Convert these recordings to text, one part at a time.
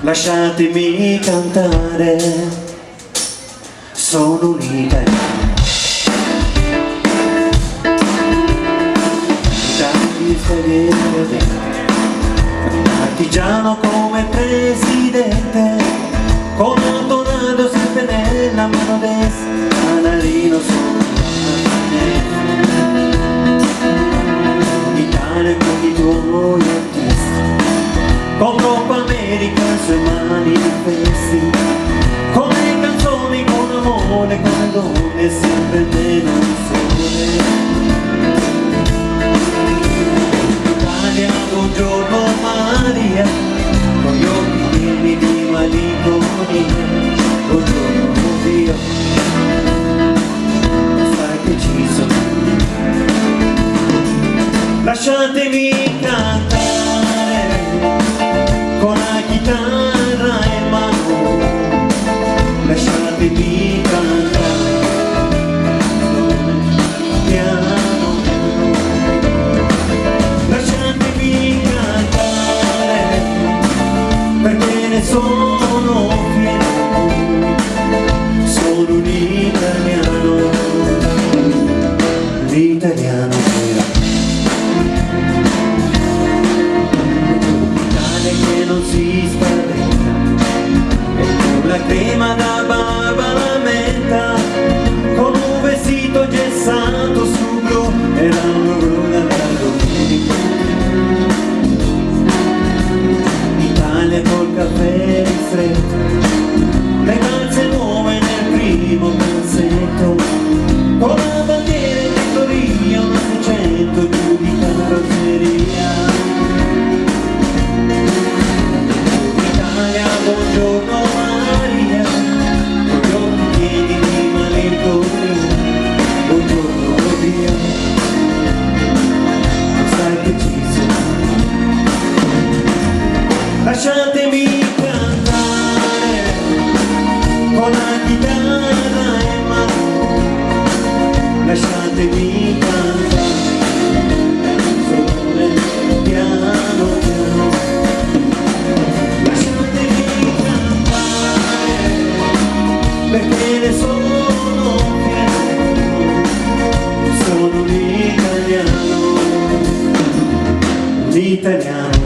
Lasciatemi cantare, sono un italiano. Dagli sedere, artigiano come presidente, con un tornado sempre nella mano destra, canarino sopra Italia con i tuoi artisti, con Coppa America sue mani fessi, con le canzoni, con amore, con le donne, sempre meno il sole. Italia, buongiorno Maria, con gli occhi pieni di malinconia, buongiorno Dio, sai che ci sono. Lasciatemi cantare con la chitarra in mano, lasciatemi cantare piano piano, lasciatemi cantare perché ne sono fiero, sono un italiano, un italiano vero. Non si spaventa e con la crema da barba la menta, con un vestito gessato su blu e la bruna da domenica. Italia col caffè ristretto, le calze nuove nel primo calzetto, con la bandiera in Vittoria, una 600 giù di carrozzeria. Buongiorno Maria, con gli occhi pieni di malinconia, buongiorno Dio, sai che ci sono. Lasciatemi cantare con la chitarra in mano, lasciatemi cantare solo piano piano. Perché ne sono fiero, sono un italiano, un italiano.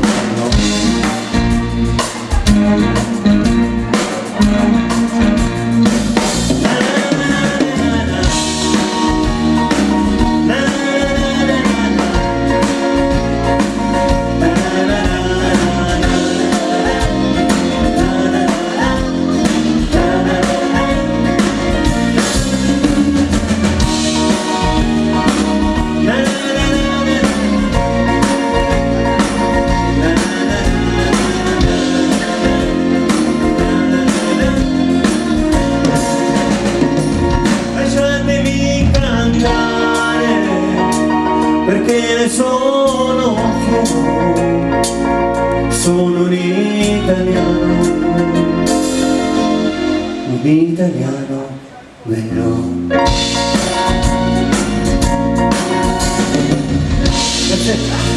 Perché ne sono fiero, sono un italiano vero. That's it.